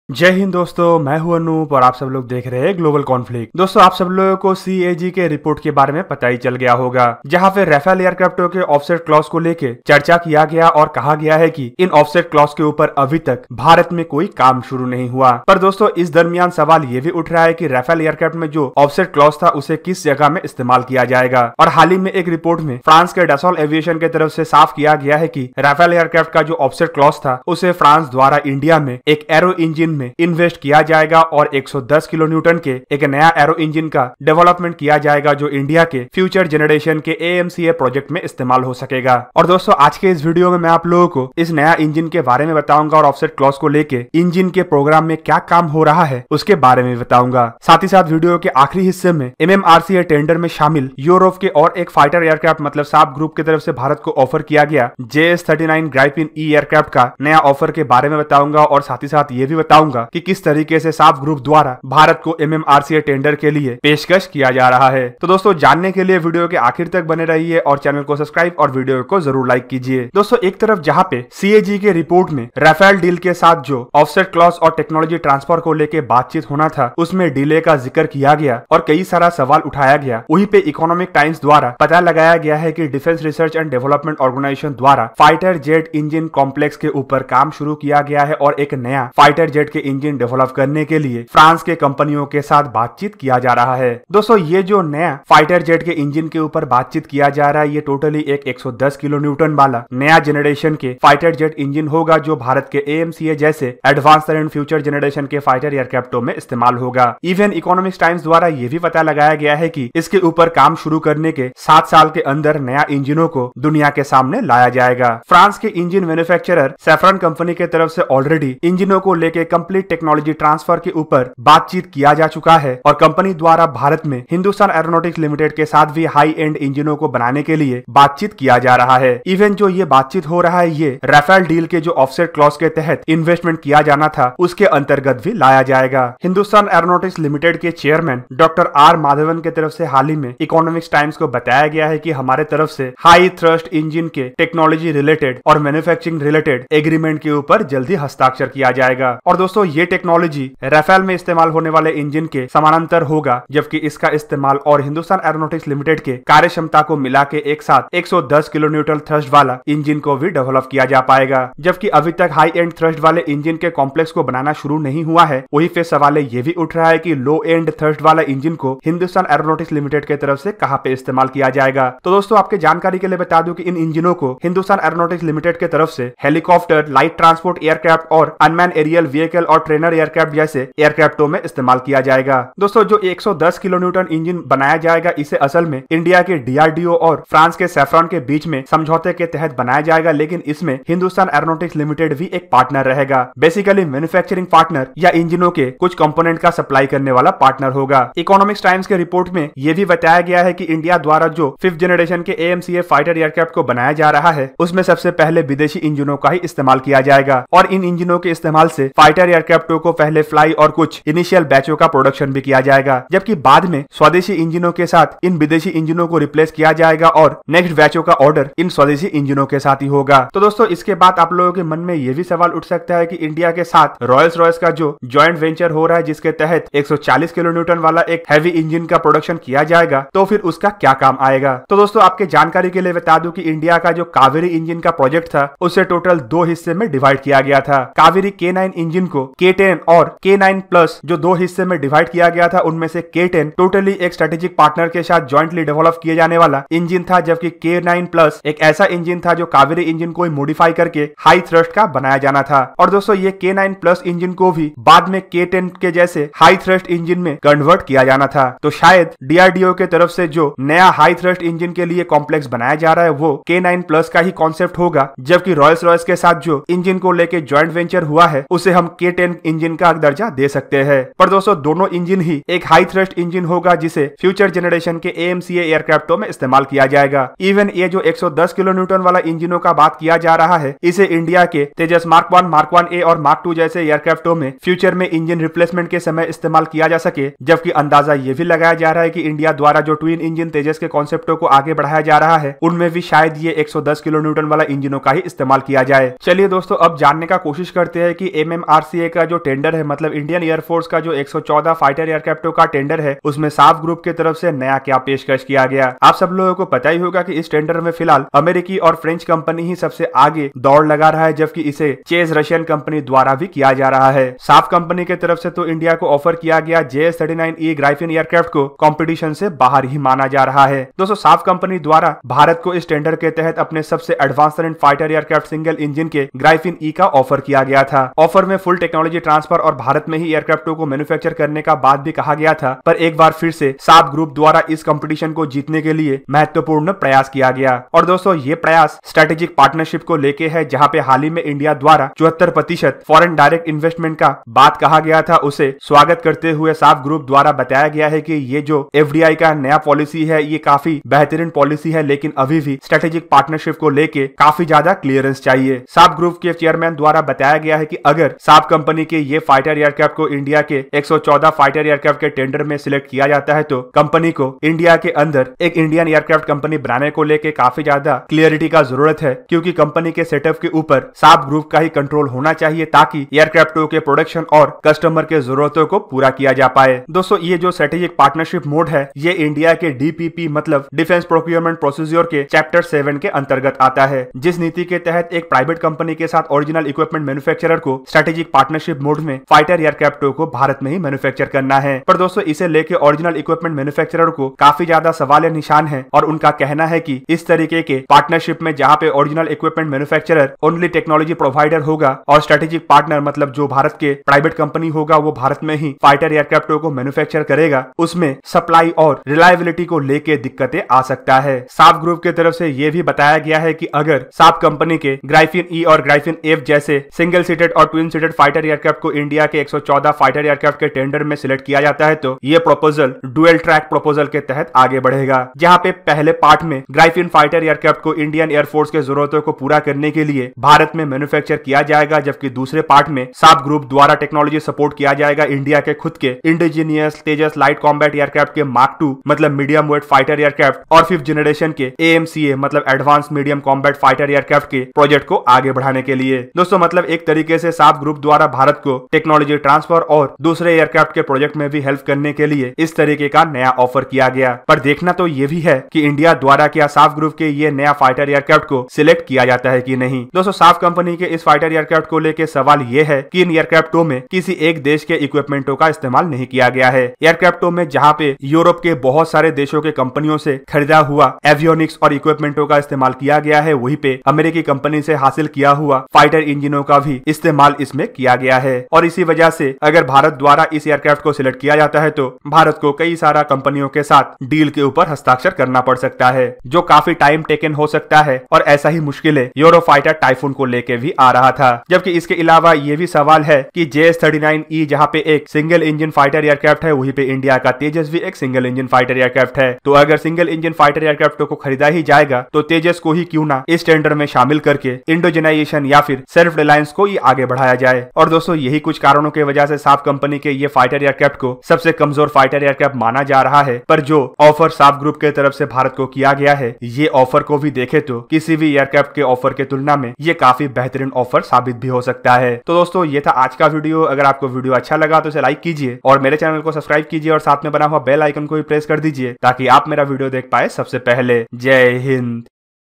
जय हिंद दोस्तों, मैं हूं अनूप और आप सब लोग देख रहे हैं ग्लोबल कॉन्फ्लिक्ट। दोस्तों, आप सब लोगों को सीएजी के रिपोर्ट के बारे में पता ही चल गया होगा, जहां पे राफेल एयरक्राफ्टों के ऑफसेट क्लॉज को लेके चर्चा किया गया और कहा गया है कि इन ऑफसेट क्लॉज के ऊपर अभी तक भारत में कोई काम शुरू नहीं हुआ। पर दोस्तों, इस दरमियान सवाल ये भी उठ रहा है कि राफेल एयरक्राफ्ट में जो ऑफसेट क्लॉज था उसे किस जगह में इस्तेमाल किया जाएगा। और हाल ही में एक रिपोर्ट में फ्रांस के डसॉल एविएशन की तरफ से साफ किया गया है कि राफेल एयरक्राफ्ट का जो ऑफसेट क्लॉज था उसे फ्रांस द्वारा इंडिया में एक एरो इंजन में इन्वेस्ट किया जाएगा और 110 किलो न्यूटन के एक नया एरो इंजन का डेवलपमेंट किया जाएगा जो इंडिया के फ्यूचर जनरेशन के AMCA प्रोजेक्ट में इस्तेमाल हो सकेगा। और दोस्तों, आज के इस वीडियो में मैं आप लोगों को इस नया इंजन के बारे में बताऊंगा और ऑफसेट क्लॉज को लेके इंजन के प्रोग्राम में क्या काम हो रहा है उसके बारे में बताऊंगा। साथ ही साथ वीडियो के आखिरी हिस्से में MMRCA टेंडर में शामिल यूरोप के और एक फाइटर एयरक्राफ्ट मतलब साप ग्रुप की तरफ से भारत को ऑफर किया गया JS-39 ग्राइपिन E एयरक्राफ्ट का नया ऑफर के बारे में बताऊंगा और साथ ही साथ ये भी बताऊंगा कि किस तरीके से साफ ग्रुप द्वारा भारत को MMRCA टेंडर के लिए पेशकश किया जा रहा है। तो दोस्तों, जानने के लिए वीडियो के आखिर तक बने रहिए और चैनल को सब्सक्राइब और वीडियो को जरूर लाइक कीजिए। दोस्तों, एक तरफ जहां पे CAG के रिपोर्ट में राफेल डील के साथ जो ऑफसेट क्लॉज और टेक्नोलॉजी ट्रांसफर को लेकर बातचीत होना था उसमें डिले का जिक्र किया गया और कई सारा सवाल उठाया गया, वहीं पे इकोनॉमिक टाइम्स द्वारा पता लगाया गया है कि defence research and development organisation द्वारा फाइटर जेट इंजन कॉम्प्लेक्स के ऊपर काम शुरू किया गया है और एक नया फाइटर जेट के इंजन डेवलप करने के लिए फ्रांस के कंपनियों के साथ बातचीत किया जा रहा है। दोस्तों, ये जो नया फाइटर जेट के इंजन के ऊपर बातचीत किया जा रहा है ये टोटली एक 110 किलो न्यूटन वाला नया जनरेशन के फाइटर जेट इंजन होगा जो भारत के AMCA जैसे एडवांस एंड फ्यूचर जनरेशन के फाइटर एयरक्राफ्टों में इस्तेमाल होगा। इवन इकोनॉमिक्स टाइम्स द्वारा ये भी पता लगाया गया है कि इसके ऊपर काम शुरू करने के 7 साल के अंदर नया इंजनों को दुनिया के सामने लाया जाएगा। फ्रांस के इंजन मैन्युफैक्चरर सैफरन कंपनी के तरफ से ऑलरेडी इंजनों को लेकर कंप्लीट टेक्नोलॉजी ट्रांसफर के ऊपर बातचीत किया जा चुका है और कंपनी द्वारा भारत में हिंदुस्तान एरोनॉटिक्स लिमिटेड के साथ भी हाई एंड इंजनों को बनाने के लिए बातचीत किया जा रहा है। इवन जो ये बातचीत हो रहा है ये राफेल डील के जो ऑफसेट क्लॉज के तहत इन्वेस्टमेंट किया जाना था उसके अंतर्गत भी लाया जाएगा। हिंदुस्तान एरोनॉटिक्स लिमिटेड के चेयरमैन डॉक्टर R माधवन के तरफ से हाल ही में इकोनॉमिक्स टाइम्स को बताया गया है कि हमारे तरफ से हाई थ्रस्ट इंजन के टेक्नोलॉजी रिलेटेड और मैन्युफैक्चरिंग रिलेटेड एग्रीमेंट के ऊपर जल्दी हस्ताक्षर किया जाएगा। और दोस्तों, ये टेक्नोलॉजी राफेल में इस्तेमाल होने वाले इंजन के समानांतर होगा, जबकि इसका इस्तेमाल और हिंदुस्तान एरोनॉटिक्स लिमिटेड के कार्य क्षमता को मिला के एक साथ 110 किलो न्यूटन थ्रस्ट वाला इंजन को भी डेवलप किया जा पाएगा। जबकि अभी तक हाई एंड थ्रस्ट वाले इंजन के कॉम्प्लेक्स को बनाना शुरू नहीं हुआ है, वही पे सवाल ये भी उठ रहा है कि लो एंड थ्रस्ट वाला इंजन को हिंदुस्तान एरोनॉटिक्स लिमिटेड की तरफ से कहां पे इस्तेमाल किया जाएगा। तो दोस्तों, आपके जानकारी के लिए बता दूं कि इन इंजनों को हिंदुस्तान एरोनॉटिक्स लिमिटेड की तरफ से हेलीकॉप्टर, लाइट ट्रांसपोर्ट एयरक्राफ्ट और अनमैन एरियल व्हीकल और ट्रेनर एयरक्राफ्ट जैसे एयरक्राफ्टों में इस्तेमाल किया जाएगा। दोस्तों, जो 110 किलो न्यूटन इंजन बनाया जाएगा इसे असल में इंडिया के DRDO और फ्रांस के सैफ्रॉन के बीच में समझौते के तहत बनाया जाएगा, लेकिन इसमें हिंदुस्तान एरोनॉटिक्स लिमिटेड भी एक पार्टनर रहेगा। बेसिकली मैन्युफैक्चरिंग पार्टनर या इंजनों के कुछ कंपोनेंट का सप्लाई करने वाला पार्टनर होगा। इकोनॉमिक्स टाइम्स के रिपोर्ट में यह भी बताया गया है कि इंडिया द्वारा जो 5th जनरेशन के AMCA फाइटर एयरक्राफ्ट को बनाया जा रहा है उसमें सबसे पहले विदेशी इंजनों का ही इस्तेमाल किया जाएगा और इन इंजनों के इस्तेमाल से फाइटर एयरक्राफ्टों को पहले फ्लाई और कुछ इनिशियल बैचों का प्रोडक्शन भी किया जाएगा, जबकि बाद में स्वदेशी इंजनों के साथ इन विदेशी इंजनों को रिप्लेस किया जाएगा और नेक्स्ट बैचों का ऑर्डर इन स्वदेशी इंजनों के साथ ही होगा। तो दोस्तों, इसके बाद आप लोगों के मन में यह भी सवाल उठ सकता है कि इंडिया के साथ रॉयल्स रॉयस का जो जॉइंट वेंचर हो रहा है जिसके तहत 140 किलो न्यूटन वाला एक हैवी इंजन का प्रोडक्शन किया जाएगा, तो फिर उसका क्या काम आएगा। तो दोस्तों, आपके जानकारी के लिए बता दूं कि इंडिया का जो कावेरी इंजन का प्रोजेक्ट था उसे टोटल 2 हिस्से में डिवाइड किया गया था। कावेरी K9 इंजन को K10 और K9 प्लस जो 2 हिस्से में डिवाइड किया गया था, उनमें से K10 टोटली एक स्ट्रेटेजिक पार्टनर के साथ जॉइंटली डेवलप किए जाने वाला इंजन था, जबकि K9 प्लस एक ऐसा इंजन था जो कावेरी इंजन को मॉडिफाई करके हाई थ्रस्ट का बनाया जाना था। और दोस्तों, ये K9 प्लस इंजन को भी बाद में K10 के जैसे हाई थ्रस्ट इंजन में कन्वर्ट किया जाना था। तो शायद DRDO के तरफ से जो नया हाई थ्रस्ट इंजन के लिए कॉम्प्लेक्स बनाया जा रहा है वो K9 प्लस का ही कॉन्सेप्ट होगा, जबकि रॉयल्स रॉयस के साथ जो इंजन को लेके जॉइंट वेंचर हुआ है उसे हम K10 इंजन का दर्जा दे सकते हैं। पर दोस्तों, दोनों इंजन ही एक हाई थ्रस्ट इंजन होगा जिसे फ्यूचर जनरेशन के AMCA एयरक्राफ्टों में इस्तेमाल किया जाएगा। इवन ये जो 110 किलो न्यूटन वाला इंजनों का बात किया जा रहा है इसे इंडिया के तेजस मार्क 1, मार्क 1A और मार्क 2 जैसे एयरक्राफ्टों में फ्यूचर में इंजन रिप्लेसमेंट के समय इस्तेमाल किया जा सके, जबकि अंदाजा ये भी लगाया जा रहा है कि इंडिया द्वारा जो ट्विन इंजन तेजस के कॉन्सेप्टों को आगे बढ़ाया जा रहा है उनमें भी शायद ये 110 किलो न्यूटन वाला इंजनों का ही इस्तेमाल किया जाए। चलिए दोस्तों, अब जानने का कोशिश करते हैं कि MMRCA RCA का जो टेंडर है, मतलब इंडियन एयरफोर्स का जो 114 फाइटर एयरक्राफ्टों का टेंडर है, उसमें साफ ग्रुप की तरफ से नया क्या पेशकश किया गया। आप सब लोगों को पता ही होगा कि इस टेंडर में फिलहाल अमेरिकी और फ्रेंच कंपनी ही सबसे आगे दौड़ लगा रहा है, जबकि इसे चेज रशियन कंपनी द्वारा भी किया जा रहा है। साफ कंपनी की तरफ से तो इंडिया को ऑफर किया गया JS-39E ग्राइफिन एयरक्राफ्ट को कंपटीशन से बाहर ही माना जा रहा है। दोस्तों, साफ कंपनी द्वारा भारत को इस टेंडर के तहत अपने सबसे advanced fighter aircraft single engine के ग्राइफिन E का ऑफर किया गया था। ऑफर में फुल टेक्नोलॉजी ट्रांसफर और भारत में ही एयरक्राफ्टों को मैन्युफैक्चर करने का बात भी कहा गया था, पर एक बार फिर से साफ ग्रुप द्वारा इस कंपटीशन को जीतने के लिए महत्वपूर्ण प्रयास किया गया। और दोस्तों, ये प्रयास स्ट्रेटेजिक पार्टनरशिप को लेके है, जहां पे हाल ही में इंडिया द्वारा 74% फॉरेन डायरेक्ट इन्वेस्टमेंट का बात कहा गया था, उसे स्वागत करते हुए साफ ग्रुप द्वारा बताया गया है कि ये जो FDI का नया पॉलिसी है, ये काफी बेहतरीन पॉलिसी है, लेकिन अभी भी स्ट्रेटेजिक पार्टनरशिप को लेके काफी ज्यादा क्लियरेंस चाहिए। साफ ग्रुप के चेयरमैन द्वारा बताया गया है कि अगर साफ कंपनी के ये फाइटर एयरक्राफ्ट को इंडिया के 114 फाइटर एयरक्राफ्ट के टेंडर में सिलेक्ट किया जाता है, तो कंपनी को इंडिया के अंदर एक इंडियन एयरक्राफ्ट कंपनी बनाने को लेके काफी ज्यादा क्लियरिटी का जरूरत है, क्योंकि कंपनी के सेटअप के ऊपर साफ ग्रुप का ही कंट्रोल होना चाहिए, ताकि एयरक्राफ्टों के प्रोडक्शन और कस्टमर के जरूरतों को पूरा किया जा पाए। दोस्तों, ये जो स्ट्रेटेजिक पार्टनरशिप मोड है, ये इंडिया के DPP मतलब डिफेंस प्रोक्योरमेंट प्रोसीजर के चैप्टर 7 के अंतर्गत आता है, जिस नीति के तहत एक प्राइवेट कंपनी के साथ ओरिजिनल इक्विपमेंट मैन्युफैक्चरर को स्ट्रेटेजिक पार्टनरशिप मोड में फाइटर एयरक्राफ्टों को भारत में ही मैन्युफैक्चर करना है। पर दोस्तों, इसे लेके ओरिजिनल इक्विपमेंट मैन्युफैक्चरर को काफी ज्यादा सवाल निशान है, और उनका कहना है कि इस तरीके के पार्टनरशिप में जहां पे original equipment manufacturer only technology provider होगा और स्ट्रेटेजिक पार्टनर मतलब जो भारत के प्राइवेट कंपनी होगा वो भारत में ही फाइटर एयरक्राफ्टों को मैन्युफैक्चर करेगा, उसमें सप्लाई और रिलायबिलिटी को लेके दिक्कतें आ सकता है। साफ ग्रुप की तरफ से यह भी बताया गया है कि अगर साफ कंपनी के ग्राइफिन E और ग्राइफिन F जैसे सिंगल सीटेड और ट्विन सीटेड फाइटर एयरक्राफ्ट को इंडिया के 114 फाइटर एयरक्राफ्ट के टेंडर में सिलेक्ट किया जाता है, तो ये प्रपोजल डुअल ट्रैक प्रपोजल के तहत आगे बढ़ेगा, जहां पे पहले पार्ट में ग्राइफिन फाइटर एयरक्राफ्ट को इंडियन एयरफोर्स के जरूरतों को पूरा करने के लिए भारत में मैन्युफैक्चर किया जाएगा, जबकि दूसरे पार्ट में साफ ग्रुप द्वारा टेक्नोलॉजी सपोर्ट किया जाएगा इंडिया के खुद के इंडिजीनियस तेजस लाइट कॉम्बैट एयरक्राफ्ट के मार्क 2 मतलब मीडियम वेट फाइटर एयरक्राफ्ट और 5th जनरेशन के AMCA मतलब advance medium combat fighter aircraft के प्रोजेक्ट को आगे बढ़ाने के लिए। दोस्तों, मतलब एक तरीके से साफ ग्रुप द्वारा भारत को टेक्नोलॉजी ट्रांसफर और दूसरे एयरक्राफ्ट के प्रोजेक्ट में भी हेल्प करने के लिए इस तरीके का नया ऑफर किया गया। पर देखना तो ये भी है कि इंडिया द्वारा क्या साफ ग्रुप के ये नया फाइटर एयरक्राफ्ट को सिलेक्ट किया जाता है कि नहीं। दोस्तों, साफ कंपनी के इस फाइटर एयरक्राफ्ट को लेकर सवाल ये है कि इन एयरक्राफ्टों में किसी एक देश के इक्विपमेंटों का इस्तेमाल नहीं किया गया है। एयरक्राफ्टों में जहां पे यूरोप के बहुत सारे देशों के कंपनियों से खरीदा हुआ एवियोनिक्स और इक्विपमेंटों का इस्तेमाल किया गया है, वहीं पे अमेरिकी कंपनी से हासिल किया हुआ फाइटर इंजनों का भी इस्तेमाल इसमें किया गया है। और इसी वजह से अगर भारत द्वारा इस एयरक्राफ्ट को सिलेक्ट किया जाता है, तो भारत को कई सारा कंपनियों के साथ डील के ऊपर हस्ताक्षर करना पड़ सकता है, जो काफी टाइम टेकन हो सकता है। और ऐसा ही मुश्किलें यूरोफाइटर टाइफून को लेके भी आ रहा था। जबकि इसके अलावा ये भी सवाल है कि JS-39E जहां पे एक सिंगल इंजन फाइटर एयरक्राफ्ट है, वहीं पे इंडिया का तेजस भी एक सिंगल इंजन फाइटर एयरक्राफ्ट है। तो अगर सिंगल इंजन फाइटर एयरक्राफ्टों को खरीदा ही जाएगा, तो तेजस को ही क्यों ना इस टेंडर में शामिल करके इंडोजेनाइजेशन या फिर सेल्फ रिलायंस को ही आगे बढ़ाया जाए। और दोस्तों, यही कुछ कारणों की वजह से साफ कंपनी के ये फाइटर एयरक्राफ्ट को सबसे कमजोर फाइटर एयरक्राफ्ट माना जा रहा है। पर जो ऑफर साफ ग्रुप के तरफ से भारत को किया गया है, ये ऑफर को भी देखे तो किसी भी एयरक्राफ्ट के ऑफर के तुलना में ये काफी बेहतरीन ऑफर साबित भी हो सकता है। तो दोस्तों, ये था आज का वीडियो। अगर आपको वीडियो अच्छा लगा तो इसे लाइक कीजिए और मेरे चैनल को सब्सक्राइब कीजिए और साथ में बना हुआ बेल आइकन को भी प्रेस कर दीजिए, ताकि आप मेरा वीडियो देख पाए सबसे पहले। जय हिंद।